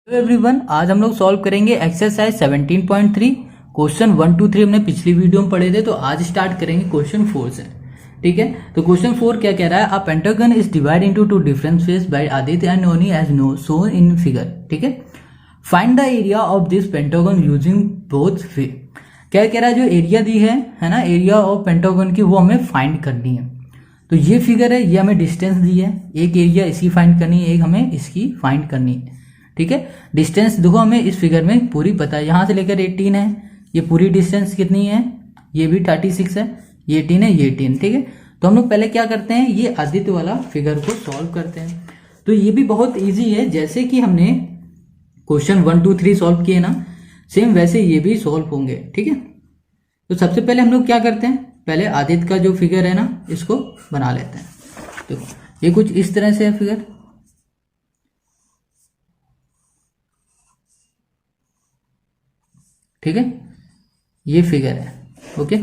Hello everyone, आज हम लोग सॉल्व करेंगे एक्सरसाइज 17.3 क्वेश्चन 1 2 3 हमने पिछली वीडियो में पढ़े थे। तो आज स्टार्ट करेंगे क्वेश्चन 4 से। ठीक है, तो क्वेश्चन 4 क्या कह रहा है? A pentagon is divide into two different face by आदित्य एंड नोनी as no shown in figure. ठीक है, find the area of this pentagon using both way. क्या कह रहा है? जो एरिया दी है ना, एरिया ऑफ पेंटागन की, वो हमें फाइंड करनी है। तो ये फिगर है, ये हमें डिस्टेंस दी है, एक एरिया इसकी फाइंड करनी है, एक हमें इसकी फाइंड करनी है। ठीक है, डिस्टेंस देखो हमें इस फिगर में पूरी पता है, यहां से लेकर 18 है, ये पूरी डिस्टेंस कितनी है? ये भी 36 है, ये 18 है, ये 18। ठीक है, तो हम लोग पहले क्या करते हैं, ये आदित्य वाला फिगर को सॉल्व करते हैं। तो ये भी बहुत इजी है, जैसे कि हमने क्वेश्चन 1 2 3 सॉल्व किए ना, सेम वैसे ये भी सॉल्व होंगे। ठीक है, तो सबसे पहले हम लोग क्या करते हैं, पहले आदित्य का जो फिगर है ना, इसको बना लेते हैं। तो ये कुछ इस तरह से है फिगर। ठीक है, ये फिगर है। ओके,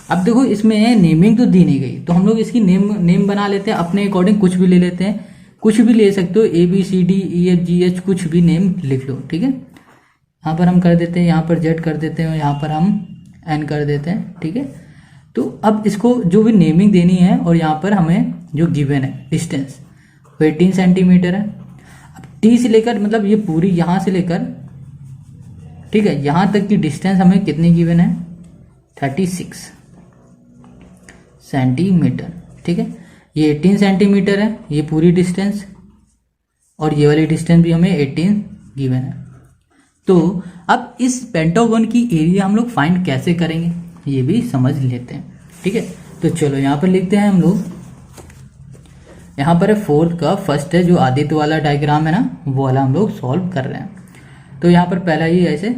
अब देखो इसमें नेमिंग तो दी नहीं गई, तो हम लोग इसकी नेम बना लेते हैं अपने अकॉर्डिंग, कुछ भी ले लेते हैं, कुछ भी ले सकते हो, ABCDEFGH कुछ भी नेम लिख लो। ठीक है, यहाँ पर हम कर देते हैं, यहाँ पर Z कर देते हैं, और यहाँ पर हम N कर देते हैं। ठीक है, तो अब इसको जो भी नेमिंग देनी है, और यहाँ पर हमें जो गिवन है डिस्टेंस वो 18 सेंटीमीटर है। अब T से लेकर, मतलब ये पूरी यहाँ से लेकर, ठीक है, यहां तक की डिस्टेंस हमें कितनी गिवन है? 36 सेंटीमीटर। ठीक है, ये 18 सेंटीमीटर है, ये पूरी डिस्टेंस, और ये वाली डिस्टेंस भी हमें 18 गिवन है। तो अब इस पेंटागन की एरिया हम लोग फाइंड कैसे करेंगे, ये भी समझ लेते हैं। ठीक है, तो चलो यहाँ पर लिखते हैं हम लोग। यहाँ पर है फोर्थ का फर्स्ट है, जो आदित्य वाला डायग्राम है ना, वो वाला हम लोग सॉल्व कर रहे हैं। तो यहाँ पर पहला ही ऐसे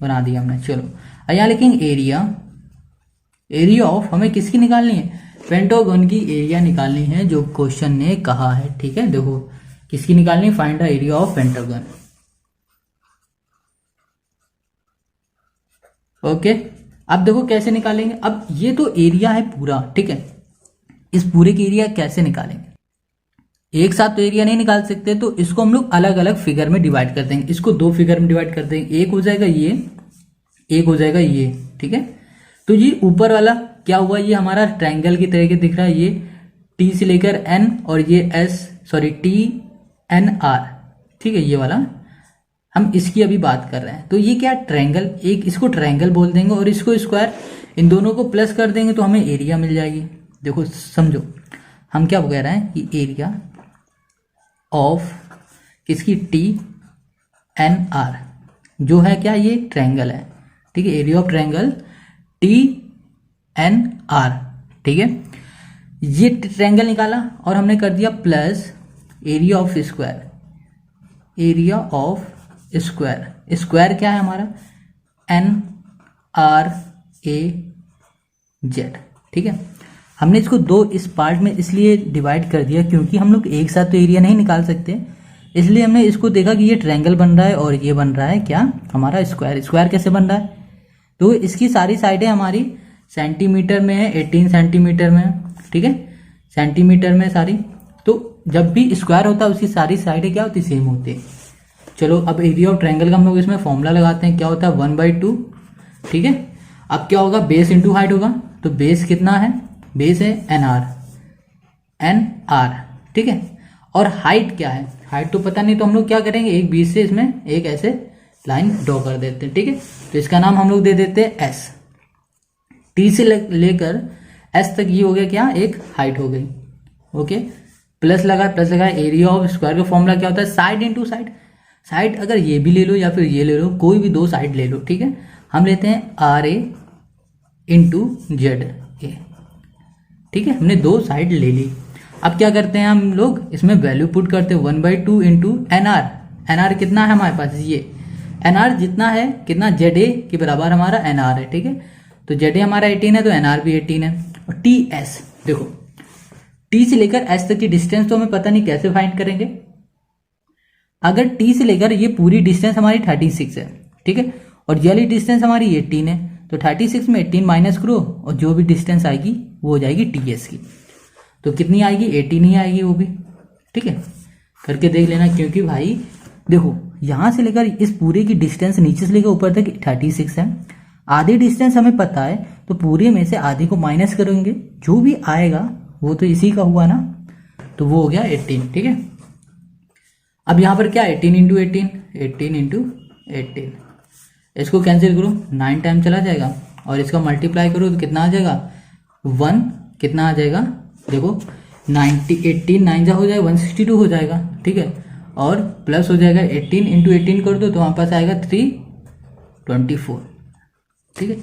बना दिया हमने। चलो यहाँ लिखेंगे एरिया ऑफ, हमें किसकी निकालनी है? पेंटागन की एरिया निकालनी है, जो क्वेश्चन ने कहा है। ठीक है, देखो किसकी निकालनी है? Find the area of pentagon. Okay, अब देखो कैसे निकालेंगे। अब ये तो एरिया है पूरा, ठीक है, इस पूरे की एरिया कैसे निकालेंगे? एक साथ तो एरिया नहीं निकाल सकते, तो इसको हम लोग अलग अलग फिगर में डिवाइड कर देंगे। इसको दो फिगर में डिवाइड कर देंगे, एक हो जाएगा ये, एक हो जाएगा ये। ठीक है, तो ये ऊपर वाला क्या हुआ? ये हमारा ट्रायंगल की तरह के दिख रहा है, ये T से लेकर N, और ये TNR। ठीक है, ये वाला हम इसकी अभी बात कर रहे हैं। तो ये क्या ट्रायंगल, एक इसको ट्रायंगल बोल देंगे, और इसको स्क्वायर, इन दोनों को प्लस कर देंगे तो हमें एरिया मिल जाएगी। देखो समझो, हम क्या कह रहे हैं कि एरिया ऑफ किसकी? TNR, जो है क्या? ये ट्रायंगल है। ठीक है, एरिया ऑफ ट्रायंगल TNR। ठीक है, ये ट्रायंगल निकाला, और हमने कर दिया plus area of square. Area of square, square क्या है हमारा? NRAZ। ठीक है, हमने इसको दो इस पार्ट में इसलिए डिवाइड कर दिया, क्योंकि हम लोग एक साथ तो एरिया नहीं निकाल सकते, इसलिए हमने इसको देखा कि ये ट्रायंगल बन रहा है, और ये बन रहा है क्या हमारा? स्क्वायर। स्क्वायर कैसे बन रहा है? तो इसकी सारी साइडें हमारी सेंटीमीटर में है, 18 सेंटीमीटर में है। ठीक है, सेंटीमीटर में सारी, तो जब भी स्क्वायर होता है उसकी सारी साइडें क्या होती? सेम होती है। चलो अब एरिया ऑफ ट्रायंगल का हम लोग इसमें फॉर्मूला लगाते हैं, क्या होता है? 1/2। ठीक है, अब क्या होगा? बेस इंटू हाइट होगा, तो बेस कितना है? बेस है NR। ठीक है, और हाइट क्या है? हाइट तो पता नहीं, तो हम लोग क्या करेंगे, एक बीच से इसमें एक ऐसे लाइन ड्रॉ कर देते हैं। ठीक है, तो इसका नाम हम लोग दे देते हैं S। T से लेकर S तक ये हो गया क्या? एक हाइट हो गई। ओके, प्लस लगा, एरिया ऑफ स्क्वायर का फॉर्मूला क्या होता है? Side into side. साइड अगर ये भी ले लो या फिर ये ले लो, कोई भी दो साइड ले लो। ठीक है, हम लेते हैं RA इंटू ZA। ठीक है, हमने दो साइड ले ली। अब क्या करते हैं हम लोग, इसमें वैल्यू पुट करते हैं, 1/2 इंटू NR। NR कितना है हमारे पास? ये NR जितना है कितना? ZA के बराबर हमारा NR है। ठीक है, तो ZA हमारा 18 है, तो NR भी 18 है। और TS, देखो T से लेकर S तक की डिस्टेंस तो हमें पता नहीं, कैसे फाइंड करेंगे? अगर T से लेकर ये पूरी डिस्टेंस हमारी 36 है, ठीक है, और ये वाली डिस्टेंस हमारी 18 है, तो 36 में 18 माइनस करो, और जो भी डिस्टेंस आएगी वो हो जाएगी TS की। तो कितनी आएगी? 18 ही आएगी वो भी। ठीक है, करके देख लेना, क्योंकि भाई देखो यहाँ से लेकर इस पूरे की डिस्टेंस नीचे से लेकर ऊपर तक 36 है। आधी डिस्टेंस हमें पता है, तो पूरे में से आधी को माइनस करेंगे, जो भी आएगा वो तो इसी का हुआ ना, तो वो हो गया 18। ठीक है, अब यहाँ पर क्या 18 इंटू 18, 18 इंटू 18, इसको कैंसिल करो, 9 टाइम चला जाएगा, और इसका मल्टीप्लाई करो तो कितना आ जाएगा 1, कितना आ जाएगा देखो 90, 18 9 जा हो जाएगा 162 हो जाएगा। ठीक है, और प्लस हो जाएगा 18 इंटू 18 कर दो तो वहाँ पास आएगा 324। ठीक है,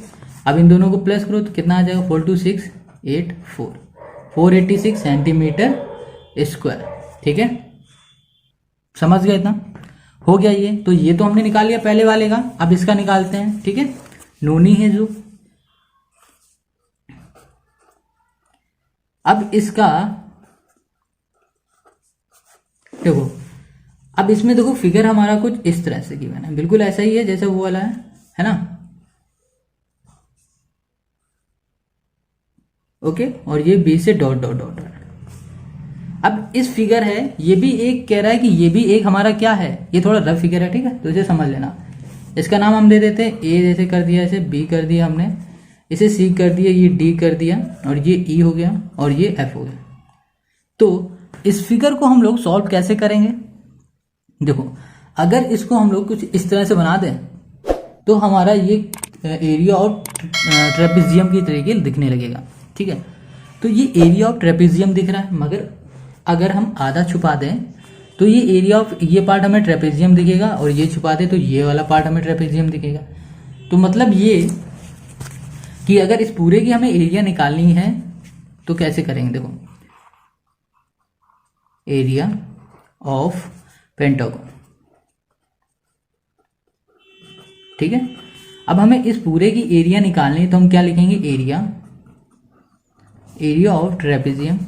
अब इन दोनों को प्लस करो तो कितना आ जाएगा 42684, 486 सेंटीमीटर स्क्वायर। ठीक है, समझ गए इतना, हो गया ये। तो ये तो हमने निकाल लिया पहले वाले का, अब इसका निकालते हैं। ठीक है, नोनी है जो, अब इसका देखो, अब इसमें देखो फिगर हमारा कुछ इस तरह से गिवन है, बिल्कुल ऐसा ही है जैसे वो वाला है ना। ओके, और ये बी से डॉट डॉट डॉट। अब इस फिगर है, ये भी एक कह रहा है कि ये भी एक हमारा क्या है, ये थोड़ा रफ फिगर है। ठीक है, तो इसे समझ लेना। इसका नाम हम दे देते हैं ए, जैसे कर दिया, इसे बी कर दिया हमने, इसे सी कर दिया, ये डी कर दिया, और ये ई हो गया, और ये एफ हो गया। तो इस फिगर को हम लोग सॉल्व कैसे करेंगे, देखो अगर इसको हम लोग कुछ इस तरह से बना दें तो हमारा ये एरिया ऑफ ट्रेपेजियम की तरीके दिखने लगेगा। ठीक है, तो ये एरिया ऑफ ट्रेपेजियम दिख रहा है, मगर अगर हम आधा छुपा दें तो ये एरिया ऑफ ये पार्ट हमें ट्रेपेजियम दिखेगा, और ये छुपा दें तो ये वाला पार्ट हमें ट्रेपेजियम दिखेगा। तो मतलब ये कि अगर इस पूरे की हमें एरिया निकालनी है तो कैसे करेंगे, देखो एरिया ऑफ पेंटागन। ठीक है, अब हमें इस पूरे की एरिया निकालनी है तो हम क्या लिखेंगे, एरिया ऑफ ट्रेपेजियम।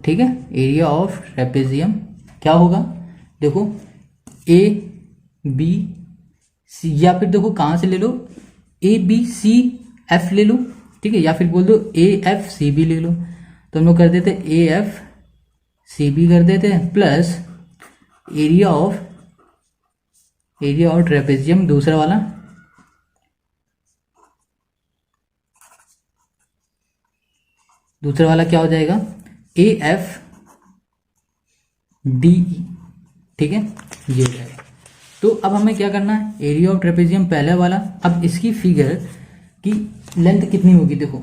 ठीक है, एरिया ऑफ ट्रेपेजियम क्या होगा, देखो ए बी सी, या फिर देखो कहाँ से ले लो, ए बी सी एफ ले लो। ठीक है, या फिर बोल दो ए एफ सी बी ले लो। तो हम लोग कर देते ए एफ सी बी कर देते हैं, प्लस एरिया ऑफ ट्रेपेजियम दूसरा वाला, क्या हो जाएगा ए एफ डी ई। ठीक है, ये हो जाएगा। तो अब हमें क्या करना है, एरिया ऑफ ट्रेपेजियम पहले वाला, अब इसकी फिगर की लेंथ कितनी होगी देखो,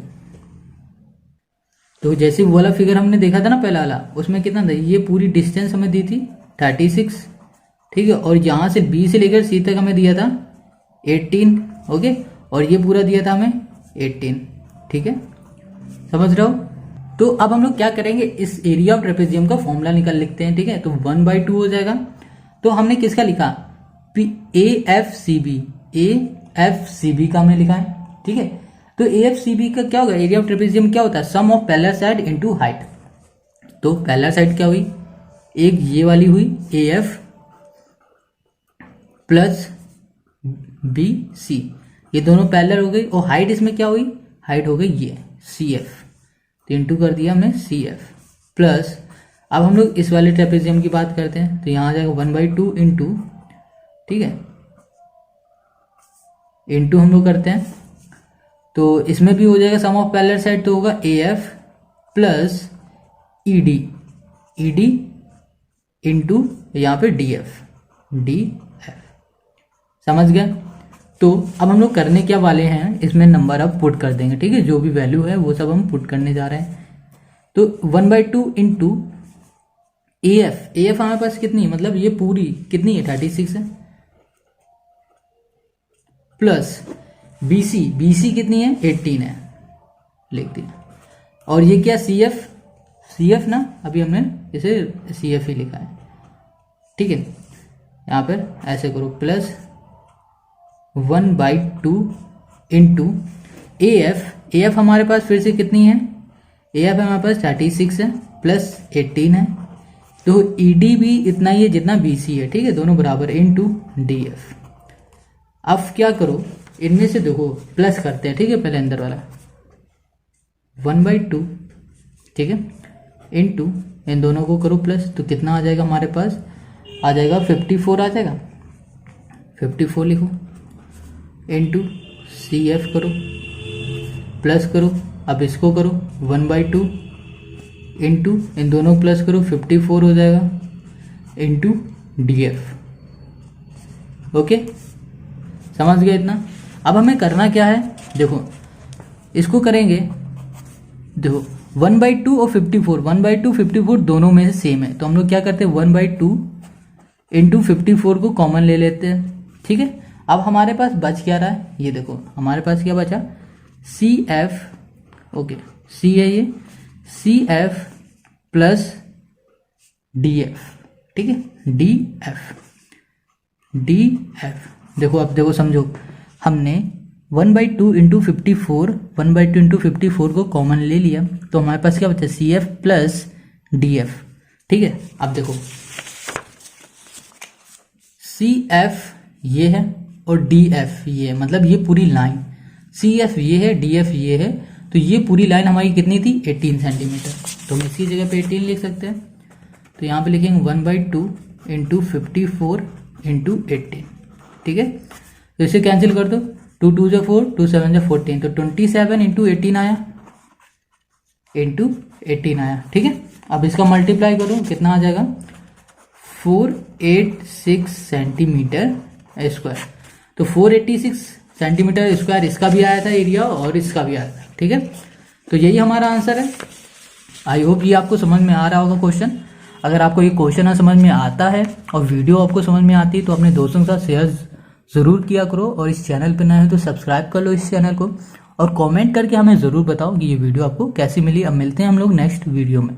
तो जैसे वो वाला फिगर हमने देखा था ना पहला वाला, उसमें कितना था, ये पूरी डिस्टेंस हमें दी थी 36। ठीक है, और यहाँ से बी से लेकर सी तक हमें दिया था 18। ओके, और ये पूरा दिया था हमें 18। ठीक है, समझ रहे हो। तो अब हम लोग क्या करेंगे, इस एरिया ऑफ ट्रेपेजियम का फॉर्मूला निकाल लिखते हैं। ठीक है, तो 1/2 हो जाएगा। तो हमने किसका लिखा, ए एफ सी बी का हमने लिखा है। ठीक है, तो ए एफ सी बी का क्या होगा, एरिया ऑफ ट्रेपेजियम क्या होता है, sum of parallel side into height. तो पैरेलल साइड क्या हुई, एक ये वाली हुई A F plus B C, ये दोनों पैरेलल हो गई, और हाइट इसमें क्या हुई, हाइट हो गई ये सी एफ, तो इंटू कर दिया हमने सी एफ प्लस, अब हम लोग इस वाले ट्रेपेजियम की बात करते हैं, तो यहाँ आ जाएगा 1/2 इंटू, ठीक है, इंटू हम लोग करते हैं, तो इसमें भी हो जाएगा सम ऑफ पैरेलल साइड, तो होगा ए F plus E D into यहाँ पे डी एफ। समझ गया। तो अब हम लोग करने क्या वाले हैं, इसमें नंबर अब पुट कर देंगे। ठीक है, जो भी वैल्यू है वो सब हम पुट करने जा रहे हैं। तो 1/2 इंटू ए एफ हमारे पास कितनी, मतलब ये पूरी कितनी है 36 है, प्लस बी सी कितनी है 18 है, लिख दिया। और ये क्या सी एफ ना, अभी हमने इसे सी एफ ही लिखा है। ठीक है, यहाँ पर ऐसे करो, प्लस 1/2 इंटू ए एफ हमारे पास फिर से कितनी है, ए एफ हमारे पास 36 है प्लस 18 है, तो ई डी भी इतना ही है जितना बी सी है। ठीक है, दोनों बराबर इंटू डी एफ। अब क्या करो, इनमें से देखो प्लस करते हैं। ठीक है, पहले अंदर वाला 1/2, ठीक है, इंटू इन दोनों को करो प्लस, तो कितना आ जाएगा हमारे पास आ जाएगा 54 आ जाएगा, 54 लिखो इंटू सी एफ करो प्लस करो, अब इसको करो 1/2 इंटू इन दोनों प्लस करो 54 हो जाएगा इंटू डी एफ। ओके, समझ गए इतना। अब हमें करना क्या है, देखो इसको करेंगे, देखो 1/2 और 54, 1/2 54 दोनों में से सेम है, तो हम लोग क्या करते हैं 1/2 इंटू 54 को कॉमन ले लेते हैं। ठीक है, अब हमारे पास बच क्या रहा है, ये देखो हमारे पास क्या बचा, सी एफ, ओके सी है ये, C F plus D F. ठीक है, डी एफ देखो, अब देखो समझो, हमने 1/2 इंटू 54, 1/2 इंटू 54 को कॉमन ले लिया, तो हमारे पास क्या बचा, C F plus D F. ठीक है, अब देखो सी एफ ये है और डी एफ ये है, मतलब ये पूरी लाइन, सी एफ ये है, डी एफ ये है, तो ये पूरी लाइन हमारी कितनी थी 18 सेंटीमीटर, तो हम इसकी जगह पे 18 लिख सकते हैं। तो यहाँ पे लिखेंगे 1/2 इंटू 54 इंटू 18। ठीक है, तो इसे कैंसिल कर दो, 2 2 जो 4, 2 7 जो 14, तो 27 इंटू 18 आया, इंटू 18 आया। ठीक है, अब इसका मल्टीप्लाई करो, कितना आ जाएगा 486 सेंटीमीटर स्क्वायर। तो 486 सेंटीमीटर स्क्वायर इसका भी आया था एरिया और इसका भी आया था। ठीक है, तो यही हमारा आंसर है। आई होप ये आपको समझ में आ रहा होगा क्वेश्चन। अगर आपको ये क्वेश्चन समझ में आता है और वीडियो आपको समझ में आती है तो अपने दोस्तों के साथ शेयर ज़रूर किया करो, और इस चैनल पर नए हो तो सब्सक्राइब कर लो इस चैनल को, और कमेंट करके हमें ज़रूर बताओ कि ये वीडियो आपको कैसी मिली। अब मिलते हैं हम लोग नेक्स्ट वीडियो में।